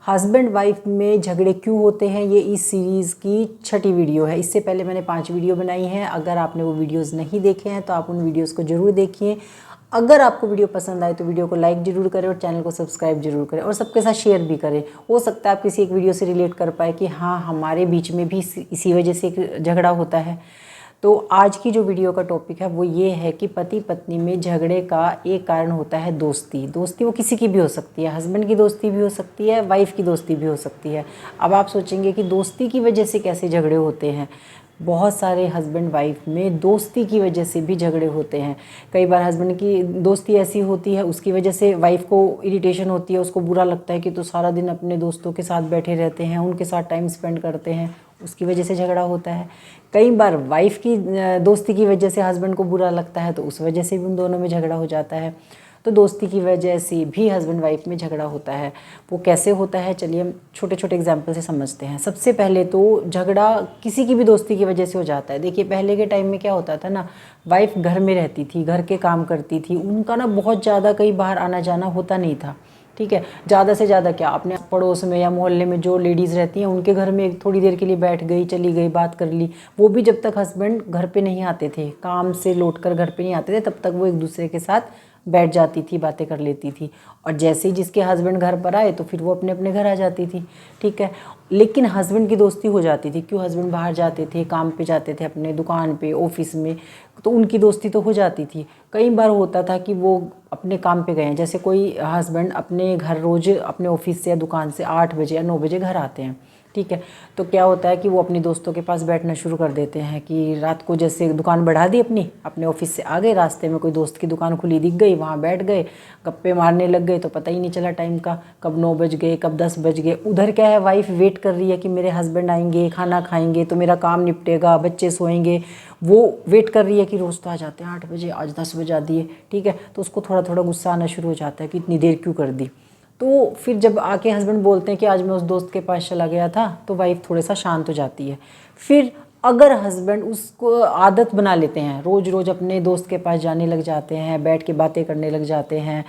Husband wife में झगड़े क्यों होते हैं, ये इस सीरीज़ की 6ठी वीडियो है। इससे पहले मैंने 5 वीडियो बनाई हैं। अगर आपने वो वीडियोस नहीं देखे हैं तो आप उन वीडियोस को ज़रूर देखिए। अगर आपको वीडियो पसंद आए तो वीडियो को लाइक ज़रूर करें और चैनल को सब्सक्राइब जरूर करें और सबके साथ शेयर भी करें। हो सकता है आप किसी एक वीडियो से रिलेट कर पाए कि हाँ, हमारे बीच में भी इसी वजह से एक झगड़ा होता है। तो आज की जो वीडियो का टॉपिक है वो ये है कि पति पत्नी में झगड़े का एक कारण होता है दोस्ती। दोस्ती वो किसी की भी हो सकती है, हस्बैंड की दोस्ती भी हो सकती है, वाइफ की दोस्ती भी हो सकती है। अब आप सोचेंगे कि दोस्ती की वजह से कैसे झगड़े होते हैं। बहुत सारे हस्बैंड वाइफ में दोस्ती की वजह से भी झगड़े होते हैं। कई बार हस्बैंड की दोस्ती ऐसी होती है, उसकी वजह से वाइफ को इरिटेशन होती है, उसको बुरा लगता है कि तो सारा दिन अपने दोस्तों के साथ बैठे रहते हैं, उनके साथ टाइम स्पेंड करते हैं, उसकी वजह से झगड़ा होता है। कई बार वाइफ की दोस्ती की वजह से हस्बैंड को बुरा लगता है तो उस वजह से भी उन दोनों में झगड़ा हो जाता है। तो दोस्ती की वजह से भी हस्बैंड वाइफ में झगड़ा होता है। वो कैसे होता है, चलिए हम छोटे छोटे एग्जाम्पल से समझते हैं। सबसे पहले तो झगड़ा किसी की भी दोस्ती की वजह से हो जाता है। देखिए पहले के टाइम में क्या होता था ना, वाइफ घर में रहती थी, घर के काम करती थी, उनका ना बहुत ज़्यादा कहीं बाहर आना जाना होता नहीं था। ठीक है, ज़्यादा से ज़्यादा क्या, अपने पड़ोस में या मोहल्ले में जो लेडीज़ रहती हैं उनके घर में थोड़ी देर के लिए बैठ गई, चली गई, बात कर ली। वो भी जब तक हस्बैंड घर पे नहीं आते थे, काम से लौटकर घर पे नहीं आते थे, तब तक वो एक दूसरे के साथ बैठ जाती थी, बातें कर लेती थी। और जैसे ही जिसके हस्बैंड घर पर आए तो फिर वो अपने अपने घर आ जाती थी। ठीक है, लेकिन हस्बैंड की दोस्ती हो जाती थी। क्यों, हस्बैंड बाहर जाते थे, काम पे जाते थे, अपने दुकान पे, ऑफिस में, तो उनकी दोस्ती तो हो जाती थी। कई बार होता था कि वो अपने काम पे गए हैं, जैसे कोई हस्बैंड अपने घर रोज़ अपने ऑफिस से या दुकान से 8 बजे या 9 बजे घर आते हैं। ठीक है, तो क्या होता है कि वो अपने दोस्तों के पास बैठना शुरू कर देते हैं कि रात को जैसे दुकान बढ़ा दी अपने ऑफिस से आ गए, रास्ते में कोई दोस्त की दुकान खुली दिख गई, वहाँ बैठ गए, गप्पे मारने लग गए, तो पता ही नहीं चला टाइम का, कब 9 बज गए, कब 10 बज गए। उधर क्या है, वाइफ वेट कर रही है कि मेरे हस्बैंड आएंगे, खाना खाएंगे तो मेरा काम निपटेगा, बच्चे सोएंगे। वो वेट कर रही है कि रोज़ तो आ जाते हैं 8 बजे, आज 10 बजा दिए। ठीक है, तो उसको थोड़ा थोड़ा गुस्सा आना शुरू हो जाता है कि इतनी देर क्यों कर दी। तो फिर जब आके हस्बैंड बोलते हैं कि आज मैं उस दोस्त के पास चला गया था, तो वाइफ थोड़ा सा शांत हो जाती है। फिर अगर हस्बैंड उसको आदत बना लेते हैं, रोज़ रोज़ अपने दोस्त के पास जाने लग जाते हैं, बैठ के बातें करने लग जाते हैं,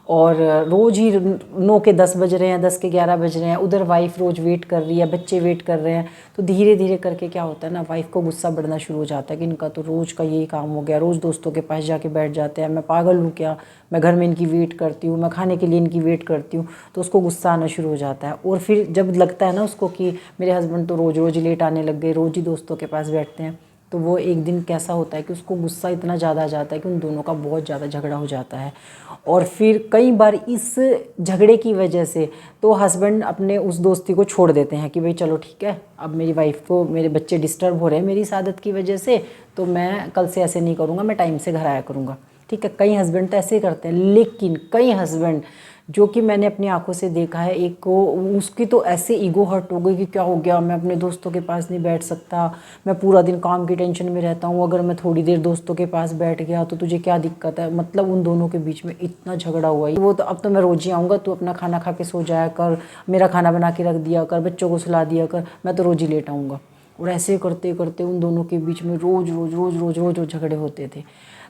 और रोज़ ही 9 के 10 बज रहे हैं, 10 के 11 बज रहे हैं, उधर वाइफ रोज़ वेट कर रही है, बच्चे वेट कर रहे हैं, तो धीरे धीरे करके क्या होता है ना, वाइफ को गुस्सा बढ़ना शुरू हो जाता है कि इनका तो रोज़ का यही काम हो गया, रोज़ दोस्तों के पास जाके बैठ जाते हैं, मैं पागल हूँ क्या, मैं घर में इनकी वेट करती हूँ, मैं खाने के लिए इनकी वेट करती हूँ। तो उसको गुस्सा आना शुरू हो जाता है। और फिर जब लगता है ना उसको कि मेरे हस्बैंड तो रोज़ रोज़ लेट आने लग गए, रोज़ ही दोस्तों के पास बैठते हैं, तो वो एक दिन कैसा होता है कि उसको गुस्सा इतना ज़्यादा आ जाता है कि उन दोनों का बहुत ज़्यादा झगड़ा हो जाता है। और फिर कई बार इस झगड़े की वजह से तो हस्बैंड अपने उस दोस्ती को छोड़ देते हैं कि भाई चलो ठीक है, अब मेरी वाइफ को, मेरे बच्चे डिस्टर्ब हो रहे हैं मेरी इस आदत की वजह से, तो मैं कल से ऐसे नहीं करूँगा, मैं टाइम से घर आया करूँगा। ठीक है, कई हस्बैंड तो ऐसे ही करते हैं। लेकिन कई हस्बैंड जो कि मैंने अपनी आंखों से देखा है, एक को उसकी तो ऐसे ईगो हर्ट हो गई कि क्या हो गया, मैं अपने दोस्तों के पास नहीं बैठ सकता, मैं पूरा दिन काम की टेंशन में रहता हूँ, अगर मैं थोड़ी देर दोस्तों के पास बैठ गया तो तुझे क्या दिक्कत है। मतलब उन दोनों के बीच में इतना झगड़ा हुआ है, वो तो अब तो मैं रोज ही आऊँगा, तू अपना खाना खा के सो जाया कर, मेरा खाना बना के रख दिया कर, बच्चों को सुला दिया कर, मैं तो रोज ही लेट आऊँगा। और ऐसे करते करते उन दोनों के बीच में रोज रोज रोज रोज रोज रोज झगड़े होते थे।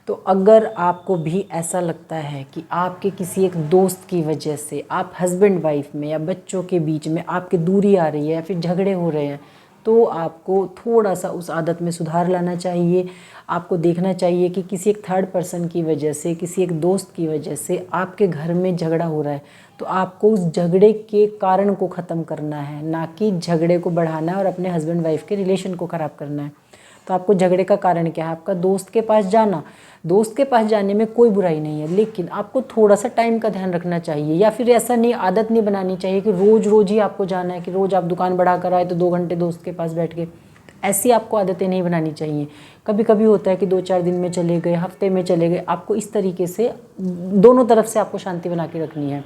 तो अगर आपको भी ऐसा लगता है कि आपके किसी एक दोस्त की वजह से आप हस्बैंड वाइफ में या बच्चों के बीच में आपकी दूरी आ रही है या फिर झगड़े हो रहे हैं, तो आपको थोड़ा सा उस आदत में सुधार लाना चाहिए। आपको देखना चाहिए कि किसी एक थर्ड पर्सन की वजह से, किसी एक दोस्त की वजह से आपके घर में झगड़ा हो रहा है, तो आपको उस झगड़े के कारण को ख़त्म करना है, ना कि झगड़े को बढ़ाना है और अपने हस्बैंड वाइफ के रिलेशन को ख़राब करना है। तो आपको झगड़े का कारण क्या है, आपका दोस्त के पास जाना। दोस्त के पास जाने में कोई बुराई नहीं है, लेकिन आपको थोड़ा सा टाइम का ध्यान रखना चाहिए। या फिर ऐसा नहीं, आदत नहीं बनानी चाहिए कि रोज़ रोज़ ही आपको जाना है, कि रोज़ आप दुकान बढ़ा कर आए तो 2 घंटे दोस्त के पास बैठ गए। ऐसी आपको आदतें नहीं बनानी चाहिए। कभी कभी होता है कि 2-4 दिन में चले गए, हफ्ते में चले गए, आपको इस तरीके से दोनों तरफ से आपको शांति बना के रखनी है।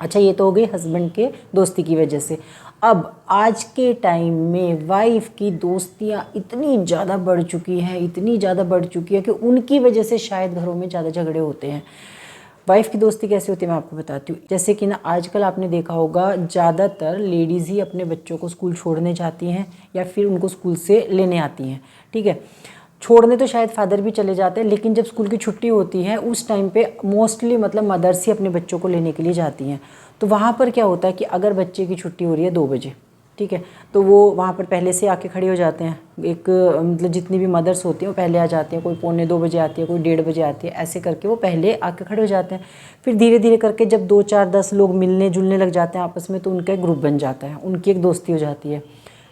अच्छा, ये तो हो गई हस्बैंड के दोस्ती की वजह से। अब आज के टाइम में वाइफ की दोस्तियां इतनी ज़्यादा बढ़ चुकी हैं, इतनी ज़्यादा बढ़ चुकी है कि उनकी वजह से शायद घरों में ज़्यादा झगड़े होते हैं। वाइफ की दोस्ती कैसे होती है मैं आपको बताती हूँ। जैसे कि ना, आजकल आपने देखा होगा ज़्यादातर लेडीज़ ही अपने बच्चों को स्कूल छोड़ने जाती हैं या फिर उनको स्कूल से लेने आती हैं। ठीक है, छोड़ने तो शायद फादर भी चले जाते हैं, लेकिन जब स्कूल की छुट्टी होती है उस टाइम पे मोस्टली मतलब मदर्स ही अपने बच्चों को लेने के लिए जाती हैं। तो वहाँ पर क्या होता है कि अगर बच्चे की छुट्टी हो रही है 2 बजे, ठीक है, तो वो वहाँ पर पहले से आके खड़े हो जाते हैं। एक मतलब जितनी भी मदर्स होती हैं वो पहले आ जाती हैं, कोई 1:45 बजे आती है, कोई 1:30 बजे आती है, ऐसे करके वो पहले आके खड़े हो जाते हैं। फिर धीरे धीरे करके जब 2 4 10 लोग मिलने जुलने लग जाते हैं आपस में, तो उनका एक ग्रुप बन जाता है, उनकी एक दोस्ती हो जाती है।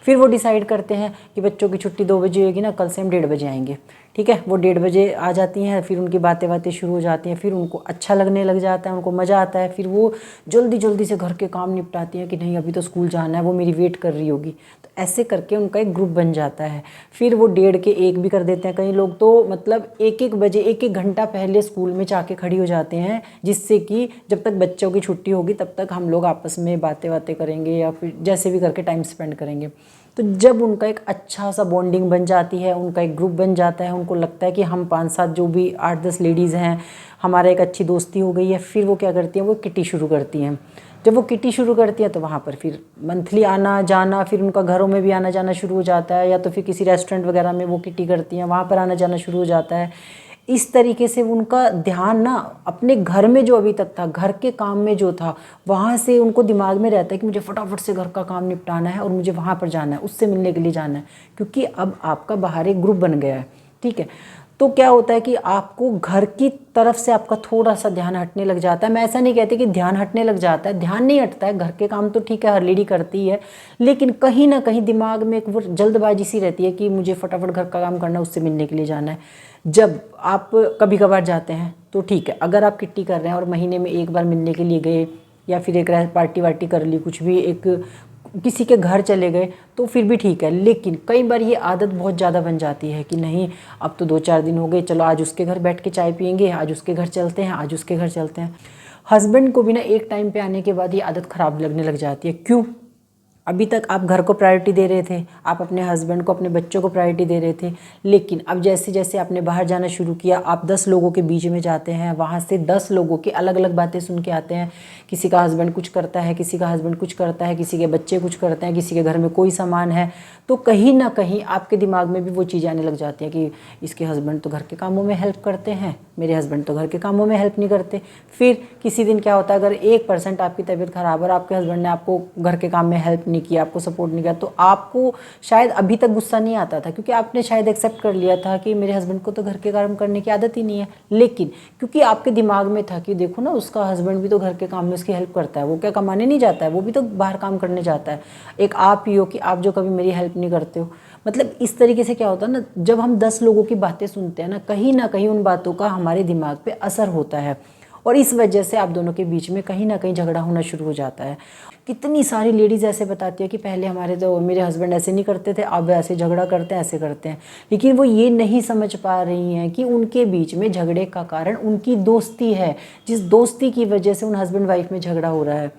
फिर वो डिसाइड करते हैं कि बच्चों की छुट्टी 2 बजे होगी ना, कल से हम 1:30 बजे आएंगे, ठीक है। वो 1:30 बजे आ जाती हैं, फिर उनकी बातें बातें शुरू हो जाती हैं, फिर उनको अच्छा लगने लग जाता है, उनको मज़ा आता है। फिर वो जल्दी जल्दी से घर के काम निपटाती हैं कि नहीं अभी तो स्कूल जाना है, वो मेरी वेट कर रही होगी। तो ऐसे करके उनका एक ग्रुप बन जाता है। फिर वो 1:30 के 1 भी कर देते हैं, कई लोग तो मतलब 1-1 बजे 1-1 घंटा पहले स्कूल में जाके खड़ी हो जाते हैं, जिससे कि जब तक बच्चों की छुट्टी होगी तब तक हम लोग आपस में बातें बातें करेंगे या फिर जैसे भी करके टाइम स्पेंड करेंगे। तो जब उनका एक अच्छा सा बॉन्डिंग बन जाती है, उनका एक ग्रुप बन जाता है, उनको लगता है कि हम 5-7 जो भी 8-10 लेडीज़ हैं, हमारा एक अच्छी दोस्ती हो गई है, फिर वो क्या करती हैं, वो किटी शुरू करती हैं। जब वो किटी शुरू करती है तो वहाँ पर फिर मंथली आना जाना, फिर उनका घरों में भी आना जाना शुरू हो जाता है, या तो फिर किसी रेस्टोरेंट वगैरह में वो किटी करती हैं, वहाँ पर आना जाना शुरू हो जाता है। इस तरीके से उनका ध्यान ना अपने घर में जो अभी तक था, घर के काम में जो था, वहाँ से उनको दिमाग में रहता है कि मुझे फटाफट से घर का काम निपटाना है और मुझे वहाँ पर जाना है, उससे मिलने के लिए जाना है, क्योंकि अब आपका बाहर एक ग्रुप बन गया है, ठीक है। तो क्या होता है कि आपको घर की तरफ से आपका थोड़ा सा ध्यान हटने लग जाता है। मैं ऐसा नहीं कहती कि ध्यान हटने लग जाता है, ध्यान नहीं हटता है, घर के काम तो ठीक है हर लेडी करती है, लेकिन कहीं ना कहीं दिमाग में एक वो जल्दबाजी सी रहती है कि मुझे फटाफट घर का काम करना है, उससे मिलने के लिए जाना है। जब आप कभी कभार जाते हैं तो ठीक है, अगर आप किट्टी कर रहे हैं और महीने में 1 बार मिलने के लिए गए, या फिर एक पार्टी वार्टी कर ली, कुछ भी एक किसी के घर चले गए, तो फिर भी ठीक है। लेकिन कई बार ये आदत बहुत ज़्यादा बन जाती है कि नहीं अब तो 2-4 दिन हो गए, चलो आज उसके घर बैठ के चाय पियेंगे, आज उसके घर चलते हैं, आज उसके घर चलते हैं। हस्बैंड को भी ना एक टाइम पे आने के बाद ये आदत ख़राब लगने लग जाती है। क्यों? अभी तक आप घर को प्रायोरिटी दे रहे थे, आप अपने हस्बैंड को, अपने बच्चों को प्रायोरिटी दे रहे थे, लेकिन अब जैसे जैसे आपने बाहर जाना शुरू किया, आप 10 लोगों के बीच में जाते हैं, वहाँ से 10 लोगों की अलग अलग बातें सुन के आते हैं। किसी का हस्बैंड कुछ करता है, किसी का हस्बैंड कुछ करता है, किसी के बच्चे कुछ करते हैं, किसी के घर में कोई सामान है, तो कहीं ना कहीं आपके दिमाग में भी वो चीज़ें आने लग जाती हैं कि इसके हस्बैंड तो घर के कामों में हेल्प करते हैं, मेरे हस्बैंड तो घर के कामों में हेल्प नहीं करते। फिर किसी दिन क्या होता है, अगर 1% आपकी तबीयत खराब और आपके हस्बैंड ने आपको घर के काम में हेल्प नहीं किया, आपको सपोर्ट नहीं किया, तो आपको शायद अभी तक गुस्सा नहीं आता था, क्योंकि आपने शायद एक्सेप्ट कर लिया था कि मेरे हस्बैंड को तो घर के काम करने की आदत ही नहीं है। लेकिन क्योंकि आपके दिमाग में था कि देखो ना उसका हस्बैंड भी तो घर के काम में उसकी हेल्प करता है, वो क्या कमाने नहीं जाता है, वो भी तो बाहर काम करने जाता है, एक आप ही हो कि आप जो कभी मेरी हेल्प नहीं करते हो। मतलब इस तरीके से क्या होता है ना, जब हम 10 लोगों की बातें सुनते हैं ना कहीं उन बातों का हमारे दिमाग पे असर होता है, और इस वजह से आप दोनों के बीच में कहीं ना कहीं झगड़ा होना शुरू हो जाता है। कितनी सारी लेडीज़ ऐसे बताती है कि पहले मेरे हस्बैंड ऐसे नहीं करते थे, अब ऐसे झगड़ा करते हैं, ऐसे करते हैं। लेकिन वो ये नहीं समझ पा रही हैं कि उनके बीच में झगड़े का कारण उनकी दोस्ती है, जिस दोस्ती की वजह से उन हस्बैंड वाइफ में झगड़ा हो रहा है।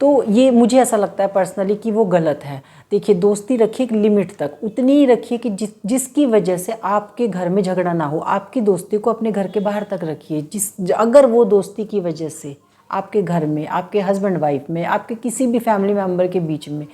तो ये मुझे ऐसा लगता है पर्सनली कि वो गलत है। देखिए, दोस्ती रखिए एक लिमिट तक, उतनी ही रखिए कि जिसकी वजह से आपके घर में झगड़ा ना हो। आपकी दोस्ती को अपने घर के बाहर तक रखिए। अगर वो दोस्ती की वजह से आपके घर में, आपके हस्बैंड वाइफ में, आपके किसी भी फैमिली मेम्बर के बीच में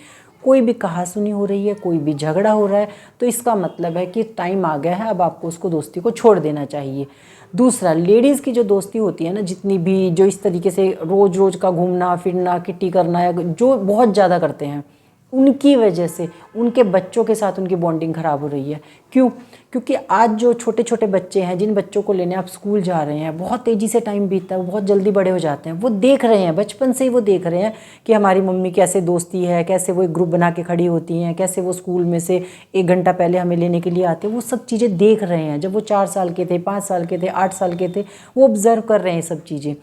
कोई भी कहासुनी हो रही है, कोई भी झगड़ा हो रहा है, तो इसका मतलब है कि टाइम आ गया है, अब आपको उसको दोस्ती को छोड़ देना चाहिए। दूसरा, लेडीज़ की जो दोस्ती होती है ना, जितनी भी जो इस तरीके से रोज़ रोज़ का घूमना फिरना, किट्टी करना, या जो बहुत ज़्यादा करते हैं, उनकी वजह से उनके बच्चों के साथ उनकी बॉन्डिंग ख़राब हो रही है। क्यों? क्योंकि आज जो छोटे छोटे बच्चे हैं, जिन बच्चों को लेने आप स्कूल जा रहे हैं, बहुत तेज़ी से टाइम बीतता है, वो बहुत जल्दी बड़े हो जाते हैं। वो देख रहे हैं, बचपन से ही वो देख रहे हैं कि हमारी मम्मी कैसे दोस्ती है, कैसे वो एक ग्रुप बना के खड़ी होती हैं, कैसे वो स्कूल में से 1 घंटा पहले हमें लेने के लिए आते हैं। वो सब चीज़ें देख रहे हैं। जब वो 4 साल के थे, 5 साल के थे, 8 साल के थे, वो ऑब्ज़र्व कर रहे हैं सब चीज़ें।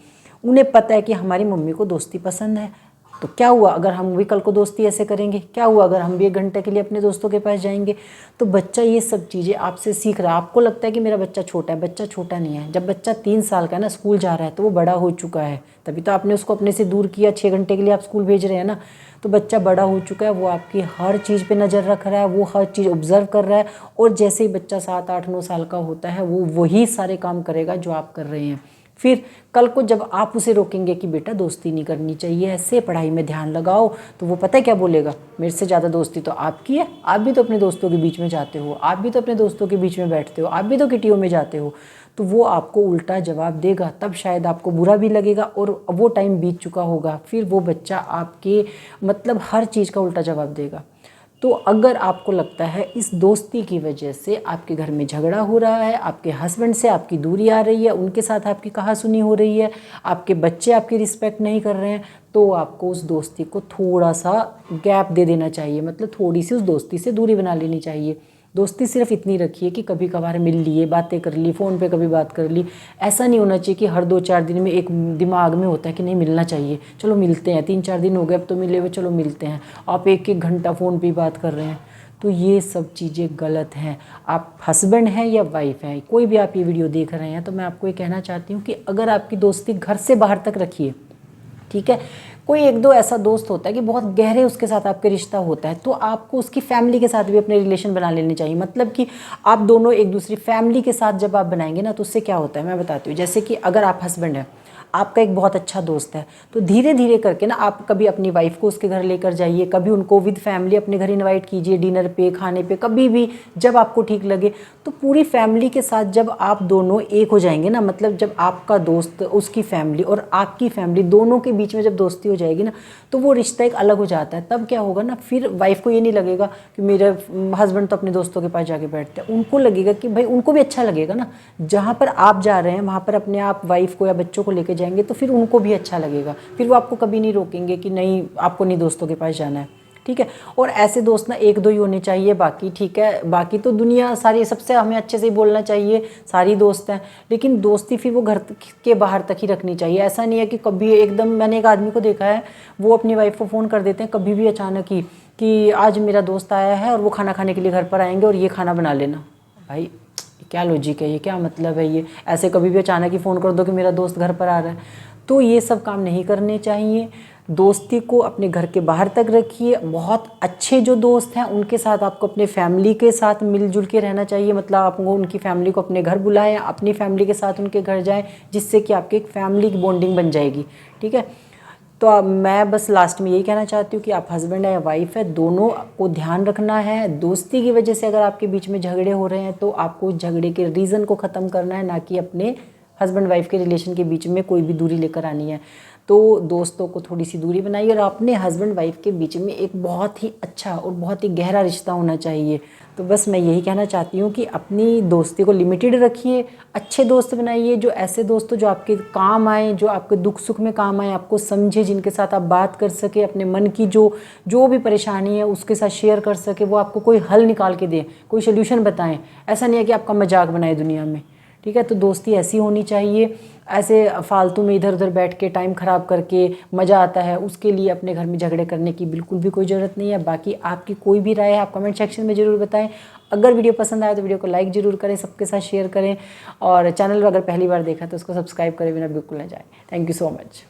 उन्हें पता है कि हमारी मम्मी को दोस्ती पसंद है, तो क्या हुआ अगर हम भी कल को दोस्ती ऐसे करेंगे, क्या हुआ अगर हम भी 1 घंटे के लिए अपने दोस्तों के पास जाएंगे। तो बच्चा ये सब चीज़ें आपसे सीख रहा है। आपको लगता है कि मेरा बच्चा छोटा है, बच्चा छोटा नहीं है। जब बच्चा 3 साल का है ना, स्कूल जा रहा है, तो वो बड़ा हो चुका है। तभी तो आपने उसको अपने से दूर किया, 6 घंटे के लिए आप स्कूल भेज रहे हैं ना। तो बच्चा बड़ा हो चुका है, वो आपकी हर चीज़ पे नज़र रख रहा है, वो हर चीज़ ऑब्जर्व कर रहा है। और जैसे ही बच्चा 7, 8, 9 साल का होता है, वो वही सारे काम करेगा जो आप कर रहे हैं। फिर कल को जब आप उसे रोकेंगे कि बेटा दोस्ती नहीं करनी चाहिए, ऐसे पढ़ाई में ध्यान लगाओ, तो वो पता है क्या बोलेगा, मेरे से ज़्यादा दोस्ती तो आपकी है, आप भी तो अपने दोस्तों के बीच में जाते हो, आप भी तो अपने दोस्तों के बीच में बैठते हो, आप भी तो किटियों में जाते हो। तो वो आपको उल्टा जवाब देगा, तब शायद आपको बुरा भी लगेगा और वो टाइम बीत चुका होगा, फिर वो बच्चा आपके मतलब हर चीज़ का उल्टा जवाब देगा। तो अगर आपको लगता है इस दोस्ती की वजह से आपके घर में झगड़ा हो रहा है, आपके हस्बैंड से आपकी दूरी आ रही है, उनके साथ आपकी कहासुनी हो रही है, आपके बच्चे आपकी रिस्पेक्ट नहीं कर रहे हैं, तो आपको उस दोस्ती को थोड़ा सा गैप दे देना चाहिए, मतलब थोड़ी सी उस दोस्ती से दूरी बना लेनी चाहिए। दोस्ती सिर्फ इतनी रखिए कि कभी कभार मिल लिए, बातें कर ली, फ़ोन पे कभी बात कर ली। ऐसा नहीं होना चाहिए कि हर 2-4 दिन में एक दिमाग में होता है कि नहीं मिलना चाहिए, चलो मिलते हैं, 3-4 दिन हो गए अब तो मिले हुए, चलो मिलते हैं। आप 1-1 घंटा फ़ोन पे बात कर रहे हैं, तो ये सब चीज़ें गलत हैं। आप हस्बैंड हैं या वाइफ हैं, कोई भी आप ये वीडियो देख रहे हैं, तो मैं आपको ये कहना चाहती हूँ कि अगर आपकी दोस्ती घर से बाहर तक रखिए, ठीक है। कोई 1-2 ऐसा दोस्त होता है कि बहुत गहरे उसके साथ आपके रिश्ता होता है, तो आपको उसकी फैमिली के साथ भी अपने रिलेशन बना लेने चाहिए। मतलब कि आप दोनों एक दूसरी फैमिली के साथ जब आप बनाएंगे ना, तो उससे क्या होता है मैं बताती हूँ। जैसे कि अगर आप हस्बैंड हैं, आपका एक बहुत अच्छा दोस्त है, तो धीरे धीरे करके ना आप कभी अपनी वाइफ को उसके घर लेकर जाइए, कभी उनको विद फैमिली अपने घर इनवाइट कीजिए, डिनर पे, खाने पे, कभी भी जब आपको ठीक लगे। तो पूरी फैमिली के साथ जब आप दोनों एक हो जाएंगे ना, मतलब जब आपका दोस्त, उसकी फैमिली और आपकी फैमिली दोनों के बीच में जब दोस्ती हो जाएगी ना, तो वो रिश्ता एक अलग हो जाता है। तब क्या होगा ना, फिर वाइफ को ये नहीं लगेगा कि मेरे हस्बैंड तो अपने दोस्तों के पास जाके बैठते हैं, उनको लगेगा कि भाई उनको भी अच्छा लगेगा ना, जहाँ पर आप जा रहे हैं वहाँ पर अपने आप वाइफ को या बच्चों को लेके जाएंगे तो फिर उनको भी अच्छा लगेगा, फिर वो आपको कभी नहीं रोकेंगे कि नहीं आपको नहीं दोस्तों के पास जाना है, ठीक है। और ऐसे दोस्त ना 1-2 ही होने चाहिए, बाकी ठीक है, बाकी तो दुनिया सारी सबसे हमें अच्छे से ही बोलना चाहिए, सारी दोस्त हैं, लेकिन दोस्ती फिर वो घर के बाहर तक ही रखनी चाहिए। ऐसा नहीं है कि कभी एकदम, मैंने एक आदमी को देखा है, वो अपनी वाइफ को फ़ोन कर देते हैं कभी भी अचानक ही कि आज मेरा दोस्त आया है और वो खाना खाने के लिए घर पर आएंगे और ये खाना बना लेना। भाई क्या लॉजिक है ये, क्या मतलब है ये, ऐसे कभी भी अचानक ही फ़ोन कर दो कि मेरा दोस्त घर पर आ रहा है। तो ये सब काम नहीं करने चाहिए। दोस्ती को अपने घर के बाहर तक रखिए। बहुत अच्छे जो दोस्त हैं उनके साथ आपको अपने फैमिली के साथ मिलजुल के रहना चाहिए, मतलब आपको उनकी फैमिली को अपने घर बुलाएं, अपनी फैमिली के साथ उनके घर जाएं, जिससे कि आपकी एक फैमिली की बॉन्डिंग बन जाएगी, ठीक है। तो अब मैं बस लास्ट में यही कहना चाहती हूँ कि आप हस्बैंड है या वाइफ है, दोनों को ध्यान रखना है। दोस्ती की वजह से अगर आपके बीच में झगड़े हो रहे हैं तो आपको उस झगड़े के रीज़न को ख़त्म करना है, ना कि अपने हस्बैंड वाइफ के रिलेशन के बीच में कोई भी दूरी लेकर आनी है। तो दोस्तों को थोड़ी सी दूरी बनाइए और अपने हस्बैंड वाइफ के बीच में एक बहुत ही अच्छा और बहुत ही गहरा रिश्ता होना चाहिए। तो बस मैं यही कहना चाहती हूँ कि अपनी दोस्ती को लिमिटेड रखिए, अच्छे दोस्त बनाइए, जो ऐसे दोस्त जो आपके काम आए, जो आपके दुख सुख में काम आए, आपको समझे, जिनके साथ आप बात कर सके, अपने मन की जो भी परेशानी है उसके साथ शेयर कर सके, वो आपको कोई हल निकाल के दे, कोई सोल्यूशन बताएं। ऐसा नहीं है कि आपका मजाक बनाए दुनिया में, ठीक है। तो दोस्ती ऐसी होनी चाहिए। ऐसे फालतू में इधर उधर बैठ के टाइम ख़राब करके मज़ा आता है, उसके लिए अपने घर में झगड़े करने की बिल्कुल भी कोई ज़रूरत नहीं है। बाकी आपकी कोई भी राय है आप कमेंट सेक्शन में ज़रूर बताएं। अगर वीडियो पसंद आए तो वीडियो को लाइक ज़रूर करें, सबके साथ शेयर करें, और चैनल अगर पहली बार देखा तो उसको सब्सक्राइब करे बिना बिल्कुल ना जाए। Thank you so much.